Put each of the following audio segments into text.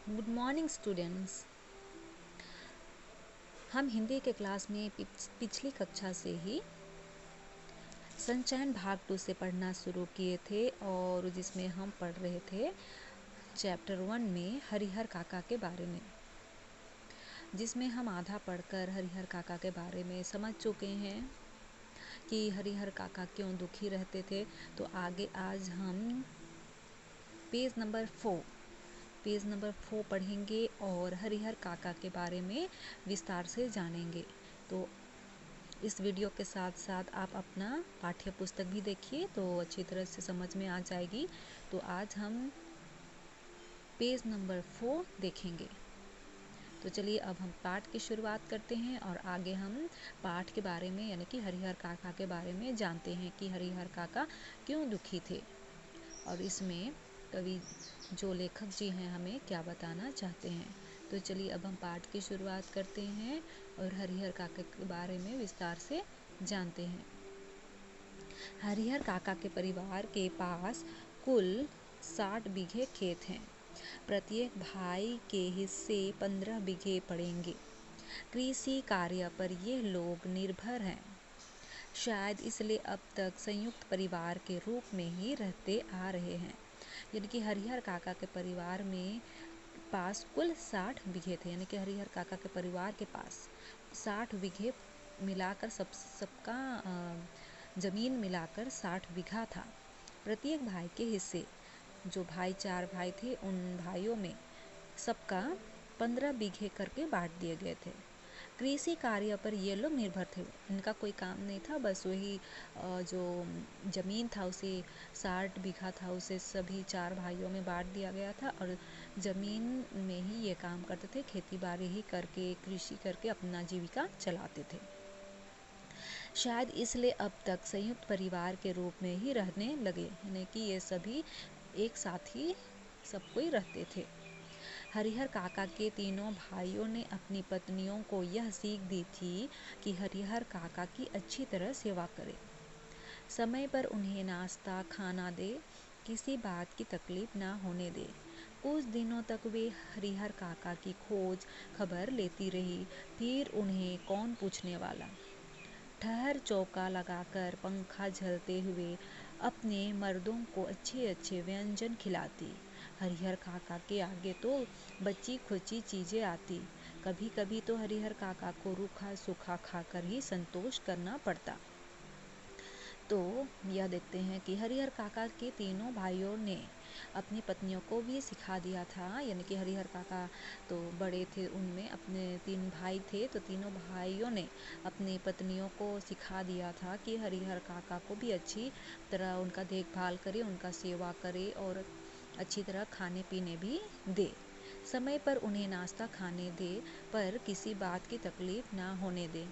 Good morning students. हम हिंदी के class में पिछली कक्षा से ही संचयन भाग 2 से पढ़ना शुरू किए थे और जिसमें हम पढ़ रहे थे चैप्टर 1 में हरिहर काका के बारे में, जिसमें हम आधा पढ़कर हरिहर काका के बारे में समझ चुके हैं कि हरिहर काका क्यों दुखी रहते थे। तो आगे आज हम पेज नंबर 4 पढ़ेंगे और हरिहर काका के बारे में विस्तार से जानेंगे। तो इस वीडियो के साथ साथ आप अपना पाठ्य पुस्तक भी देखिए तो अच्छी तरह से समझ में आ जाएगी। तो आज हम पेज नंबर 4 देखेंगे। तो चलिए अब हम पाठ की शुरुआत करते हैं और आगे हम पाठ के बारे में यानी कि हरिहर काका के बारे में जानते हैं कि हरिहर काका क्यों दुखी थे और इसमें कवि जो लेखक जी हैं हमें क्या बताना चाहते हैं। तो चलिए अब हम पाठ की शुरुआत करते हैं और हरिहर काका के बारे में विस्तार से जानते हैं। हरिहर काका के परिवार के पास कुल 60 बीघे खेत हैं। प्रत्येक भाई के हिस्से 15 बीघे पड़ेंगे। कृषि कार्य पर ये लोग निर्भर हैं। शायद इसलिए अब तक संयुक्त परिवार के रूप में ही रहते आ रहे हैं। यानी कि हरिहर काका के परिवार में पास कुल 60 बीघे थे, यानी कि हरिहर काका के परिवार के पास 60 बीघे मिलाकर सबका ज़मीन मिलाकर 60 बीघा था। प्रत्येक भाई के हिस्से, जो भाई 4 भाई थे उन भाइयों में सबका 15 बीघे करके बांट दिए गए थे। कृषि कार्य पर ये लोग निर्भर थे, इनका कोई काम नहीं था, बस वही जो ज़मीन था उसे 60 बीघा था उसे सभी 4 भाइयों में बांट दिया गया था और ज़मीन में ही ये काम करते थे, खेती बाड़ी ही करके कृषि करके अपना जीविका चलाते थे। शायद इसलिए अब तक संयुक्त परिवार के रूप में ही रहने लगे, यानी कि ये सभी एक साथ ही सब कोई रहते थे। हरिहर काका के तीनों भाइयों ने अपनी पत्नियों को यह सीख दी थी कि हरिहर काका की अच्छी तरह सेवा करें, समय पर उन्हें नाश्ता खाना दे, किसी बात की तकलीफ ना होने दे। कुछ दिनों तक वे हरिहर काका की खोज खबर लेती रही, फिर उन्हें कौन पूछने वाला। ठहर चौका लगाकर पंखा झलते हुए अपने मर्दों को अच्छे अच्छे व्यंजन खिलाती। हरिहर काका के आगे तो बची खुची चीज़ें आती। कभी कभी तो हरिहर काका को रूखा सूखा खाकर ही संतोष करना पड़ता। तो यह देखते हैं कि हरिहर काका के तीनों भाइयों ने अपनी पत्नियों को भी सिखा दिया था, यानी कि हरिहर काका तो बड़े थे, उनमें अपने 3 भाई थे तो तीनों भाइयों ने अपनी पत्नियों को सिखा दिया था कि हरिहर काका को भी अच्छी तरह उनका देखभाल करे, उनका सेवा करे और अच्छी तरह खाने पीने भी दे, समय पर उन्हें नाश्ता खाने दे, पर किसी बात की तकलीफ ना होने दे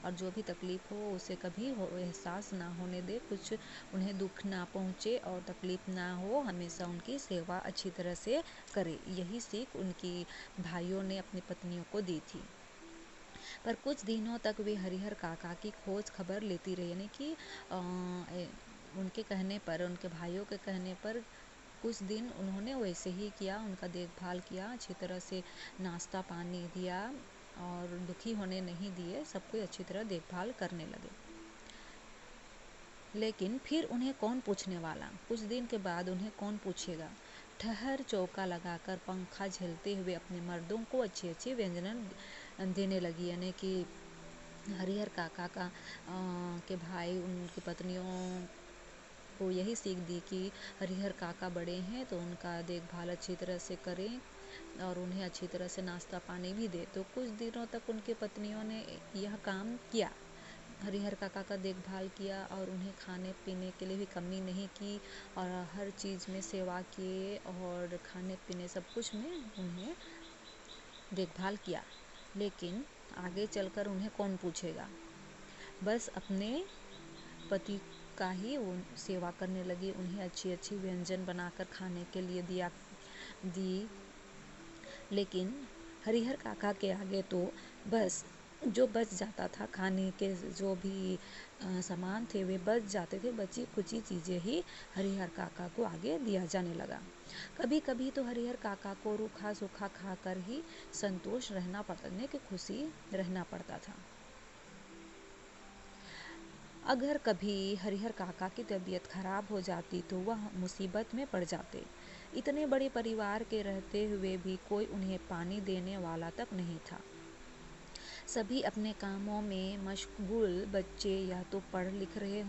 और जो भी तकलीफ़ हो उसे कभी एहसास ना होने दे, कुछ उन्हें दुख ना पहुँचे और तकलीफ़ ना हो, हमेशा उनकी सेवा अच्छी तरह से करे। यही सीख उनकी भाइयों ने अपनी पत्नियों को दी थी। पर कुछ दिनों तक वे हरिहर काका की खोज खबर लेती रही, यानी कि उनके कहने पर, उनके भाइयों के कहने पर कुछ दिन उन्होंने वैसे ही किया, उनका देखभाल किया, अच्छी तरह से नाश्ता पानी दिया और दुखी होने नहीं दिए, सब कोई अच्छी तरह देखभाल करने लगे। लेकिन फिर उन्हें कौन पूछने वाला, कुछ दिन के बाद उन्हें कौन पूछेगा। ठहर चौका लगाकर पंखा झेलते हुए अपने मर्दों को अच्छे अच्छे व्यंजन देने लगी, यानी कि हरिहर काका के भाई उनकी पत्नियों को यही सीख दी कि हरिहर काका बड़े हैं तो उनका देखभाल अच्छी तरह से करें और उन्हें अच्छी तरह से नाश्ता पानी भी दे। तो कुछ दिनों तक उनकी पत्नियों ने यह काम किया, हरिहर काका का देखभाल किया और उन्हें खाने पीने के लिए भी कमी नहीं की और हर चीज़ में सेवा किए और खाने पीने सब कुछ में उन्हें देखभाल किया। लेकिन आगे चलकर उन्हें कौन पूछेगा, बस अपने पति का ही वो सेवा करने लगी, उन्हें अच्छी अच्छी व्यंजन बनाकर खाने के लिए दी। लेकिन हरिहर काका के आगे तो बस जो बच जाता था, खाने के जो भी सामान थे वे बच जाते थे, बची कुची चीज़ें ही हरिहर काका को आगे दिया जाने लगा। कभी कभी तो हरिहर काका को रूखा सूखा खाकर ही संतोष रहना पड़ने की खुशी रहना पड़ता था। अगर कभी हरिहर काका की तबीयत खराब हो जाती तो वह मुसीबत में पड़ जाते। इतने बड़े परिवार के रहते हुए भी कोई उन्हें पानी देने वाला तक नहीं था। सभी अपने कामों में मशगूल, बच्चे या तो पढ़ लिख रहे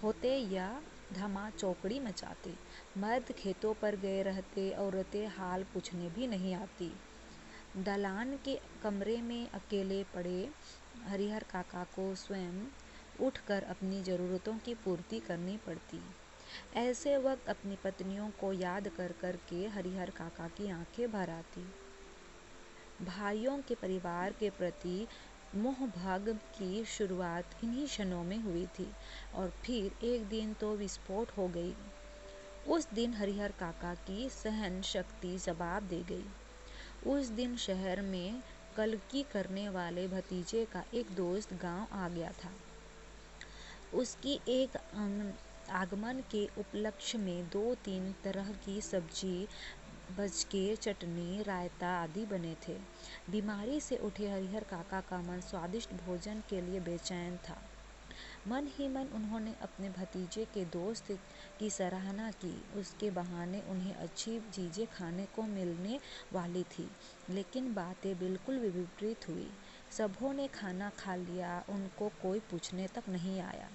होते या धमा चौकड़ी मचाते। मर्द खेतों पर गए रहते, औरतें हाल पूछने भी नहीं आती। दालान के कमरे में अकेले पड़े हरिहर काका को स्वयं उठकर अपनी ज़रूरतों की पूर्ति करनी पड़ती। ऐसे वक्त अपनी पत्नियों को याद कर कर के हरिहर काका की आंखें भर आती। भाइयों के परिवार के प्रति मोहभाग की शुरुआत इन्हीं क्षणों में हुई थी और फिर एक दिन तो विस्फोट हो गई। उस दिन हरिहर काका की सहन शक्ति जवाब दे गई। उस दिन शहर में कलकी करने वाले भतीजे का एक दोस्त गांव आ गया था। उसकी एक आगमन के उपलक्ष्य में 2-3 तरह की सब्जी, बचके, चटनी, रायता आदि बने थे। बीमारी से उठे हरिहर काका का मन स्वादिष्ट भोजन के लिए बेचैन था। मन ही मन उन्होंने अपने भतीजे के दोस्त की सराहना की। उसके बहाने उन्हें अच्छी चीज़ें खाने को मिलने वाली थी। लेकिन बातें बिल्कुल विपरीत हुई। सबों ने खाना खा लिया, उनको कोई पूछने तक नहीं आया।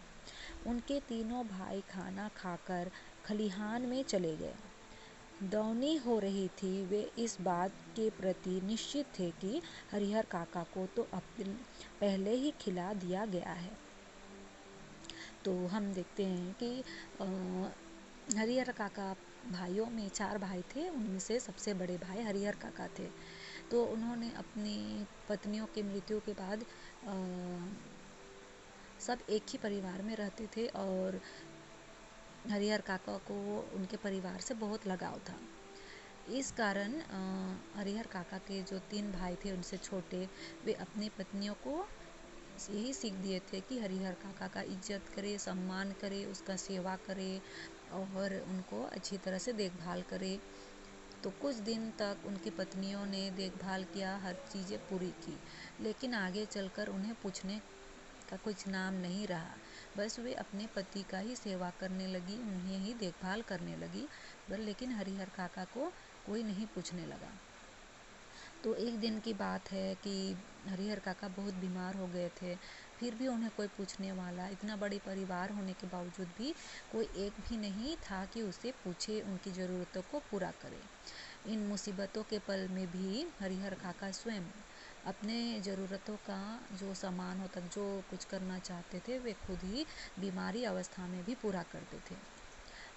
उनके तीनों भाई खाना खाकर खलिहान में चले गए। दौनी हो रही थी। वे इस बात के प्रति निश्चित थे कि हरिहर काका को तो पहले ही खिला दिया गया है। तो हम देखते हैं कि हरिहर काका भाइयों में 4 भाई थे, उनमें से सबसे बड़े भाई हरिहर काका थे। तो उन्होंने अपनी पत्नियों की मृत्यु के बाद सब एक ही परिवार में रहते थे और हरिहर काका को उनके परिवार से बहुत लगाव था। इस कारण हरिहर काका के जो 3 भाई थे उनसे छोटे, वे अपनी पत्नियों को यही सीख दिए थे कि हरिहर काका का इज्जत करे, सम्मान करे, उसका सेवा करे और उनको अच्छी तरह से देखभाल करे। तो कुछ दिन तक उनकी पत्नियों ने देखभाल किया, हर चीज़ें पूरी की, लेकिन आगे चलकर उन्हें पूछने का कुछ नाम नहीं रहा। बस वे अपने पति का ही सेवा करने लगी, उन्हें ही देखभाल करने लगी, लेकिन हरिहर काका को कोई नहीं पूछने लगा। तो एक दिन की बात है कि हरिहर काका बहुत बीमार हो गए थे, फिर भी उन्हें कोई पूछने वाला, इतना बड़े परिवार होने के बावजूद भी कोई एक भी नहीं था कि उसे पूछे, उनकी ज़रूरतों को पूरा करे। इन मुसीबतों के पल में भी हरिहर काका स्वयं अपने ज़रूरतों का जो सामान होता, जो कुछ करना चाहते थे, वे खुद ही बीमारी अवस्था में भी पूरा करते थे।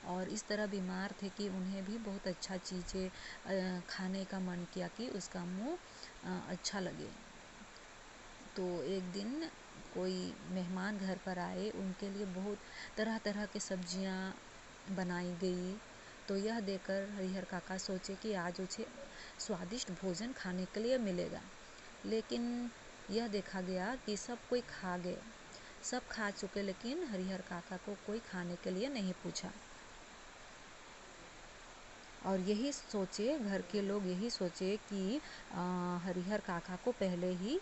और इस तरह बीमार थे कि उन्हें भी बहुत अच्छा चीज़ें खाने का मन किया कि उसका मुंह अच्छा लगे। तो एक दिन कोई मेहमान घर पर आए, उनके लिए बहुत तरह तरह के सब्जियां बनाई गई। तो यह देखकर हरिहर काका सोचे कि आज उसे स्वादिष्ट भोजन खाने के लिए मिलेगा। लेकिन यह देखा गया कि सब कोई खा गए, सब खा चुके, लेकिन हरिहर काका को कोई खाने के लिए नहीं पूछा। और यही सोचे, घर के लोग यही सोचे कि हरिहर काका को पहले ही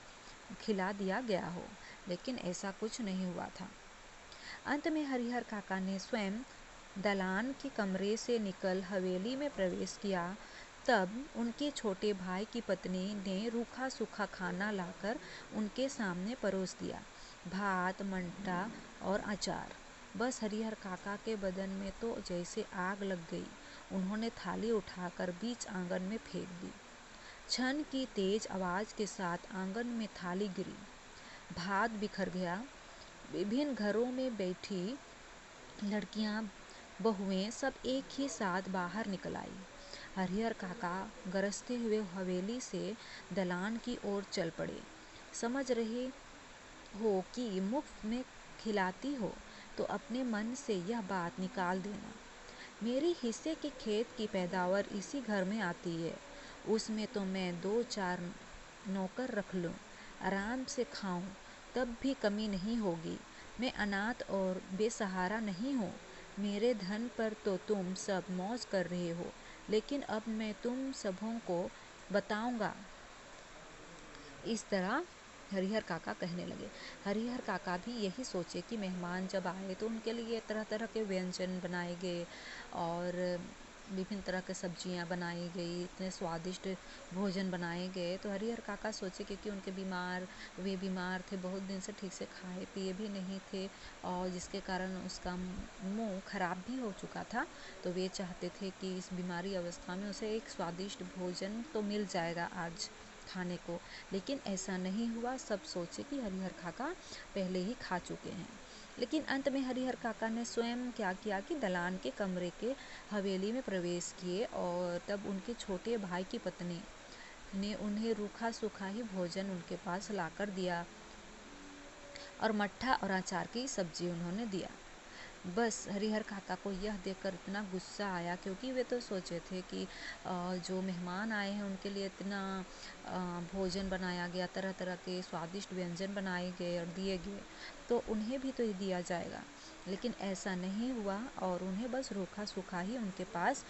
खिला दिया गया हो, लेकिन ऐसा कुछ नहीं हुआ था। अंत में हरिहर काका ने स्वयं दालान के कमरे से निकल हवेली में प्रवेश किया। तब उनके छोटे भाई की पत्नी ने रूखा सूखा खाना लाकर उनके सामने परोस दिया, भात, मंटा और अचार। बस हरिहर काका के बदन में तो जैसे आग लग गई। उन्होंने थाली उठाकर बीच आंगन में फेंक दी। छन की तेज आवाज के साथ आंगन में थाली गिरी, भात बिखर गया। विभिन्न घरों में बैठी लड़कियां, बहुएं सब एक ही साथ बाहर निकल आई। हरिहर काका गरजते हुए हवेली से दलान की ओर चल पड़े। समझ रहे हो कि मुफ्त में खिलाती हो तो अपने मन से यह बात निकाल देना। मेरे हिस्से के खेत की पैदावार इसी घर में आती है, उसमें तो मैं 2-4 नौकर रख लूँ। आराम से खाऊं, तब भी कमी नहीं होगी। मैं अनाथ और बेसहारा नहीं हूँ। मेरे धन पर तो तुम सब मौज कर रहे हो, लेकिन अब मैं तुम सबों को बताऊंगा। इस तरह हरिहर काका कहने लगे। हरिहर काका भी यही सोचे कि मेहमान जब आए तो उनके लिए तरह तरह के व्यंजन बनाए गए और विभिन्न तरह के सब्जियां बनाई गई, इतने स्वादिष्ट भोजन बनाए गए। तो हरिहर काका सोचे, क्योंकि वे बीमार थे, बहुत दिन से ठीक से खाए पिए भी नहीं थे और जिसके कारण उसका मुंह खराब भी हो चुका था। तो वे चाहते थे कि इस बीमारी अवस्था में उसे एक स्वादिष्ट भोजन तो मिल जाएगा आज खाने को, लेकिन ऐसा नहीं हुआ। सब सोचे कि हरिहर काका पहले ही खा चुके हैं। लेकिन अंत में हरिहर काका ने स्वयं क्या किया कि दलान के कमरे के हवेली में प्रवेश किए और तब उनके छोटे भाई की पत्नी ने उन्हें रूखा सूखा ही भोजन उनके पास लाकर दिया और मट्ठा और अचार की सब्जी उन्होंने दिया। बस हरिहर काका को यह देखकर इतना गुस्सा आया, क्योंकि वे तो सोचे थे कि जो मेहमान आए हैं उनके लिए इतना भोजन बनाया गया, तरह तरह के स्वादिष्ट व्यंजन बनाए गए और दिए गए, तो उन्हें भी तो दिया जाएगा। लेकिन ऐसा नहीं हुआ और उन्हें बस रूखा सूखा ही उनके पास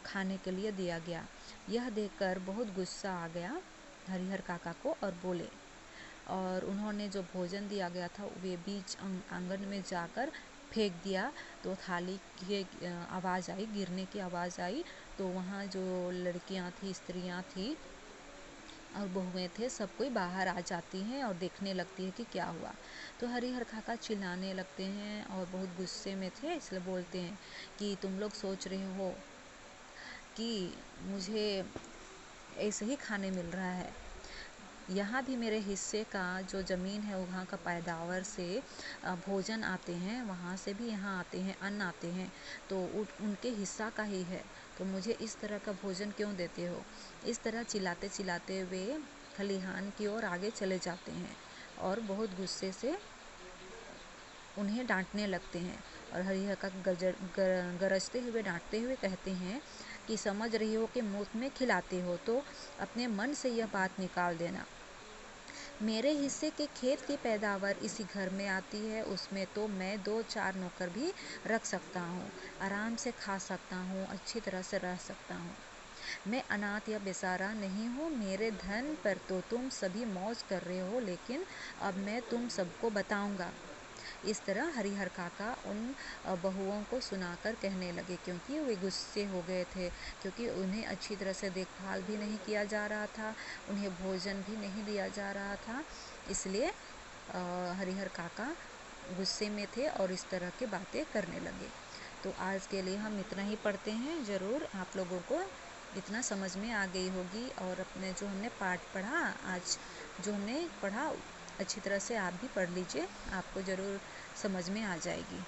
खाने के लिए दिया गया। यह देखकर बहुत गुस्सा आ गया हरिहर काका को और बोले, और उन्होंने जो भोजन दिया गया था वे बीच आंगन में जाकर फेंक दिया। तो थाली की आवाज़ आई, गिरने की आवाज़ आई। तो वहाँ जो लड़कियाँ थी, स्त्रियाँ थी और बहुएं थे, सब कोई बाहर आ जाती हैं और देखने लगती है कि क्या हुआ। तो हरिहर काका चिल्लाने लगते हैं और बहुत गुस्से में थे, इसलिए बोलते हैं कि तुम लोग सोच रहे हो कि मुझे ऐसे ही खाने मिल रहा है। यहाँ भी मेरे हिस्से का जो ज़मीन है वहाँ का पैदावार से भोजन आते हैं, वहाँ से भी यहाँ आते हैं, अन्न आते हैं, तो उनके हिस्सा का ही है, तो मुझे इस तरह का भोजन क्यों देते हो। इस तरह चिल्लाते चिल्लाते वे खलिहान की ओर आगे चले जाते हैं और बहुत गुस्से से उन्हें डांटने लगते हैं। और हरिहर काका गरजते हुए डांटते हुए कहते हैं कि समझ रही हो कि मुफ्त में खिलाते हो, तो अपने मन से यह बात निकाल देना। मेरे हिस्से के खेत की पैदावार इसी घर में आती है, उसमें तो मैं 2-4 नौकर भी रख सकता हूँ, आराम से खा सकता हूँ, अच्छी तरह से रह सकता हूँ। मैं अनाथ या बेसहारा नहीं हूँ। मेरे धन पर तो तुम सभी मौज कर रहे हो, लेकिन अब मैं तुम सबको बताऊंगा। इस तरह हरिहर काका उन बहुओं को सुनाकर कहने लगे, क्योंकि वे गुस्से हो गए थे, क्योंकि उन्हें अच्छी तरह से देखभाल भी नहीं किया जा रहा था, उन्हें भोजन भी नहीं दिया जा रहा था। इसलिए हरिहर काका गुस्से में थे और इस तरह की बातें करने लगे। तो आज के लिए हम इतना ही पढ़ते हैं। ज़रूर आप लोगों को इतना समझ में आ गई होगी और अपने जो हमने पाठ पढ़ा आज, जो हमने पढ़ा अच्छी तरह से आप भी पढ़ लीजिए, आपको ज़रूर समझ में आ जाएगी।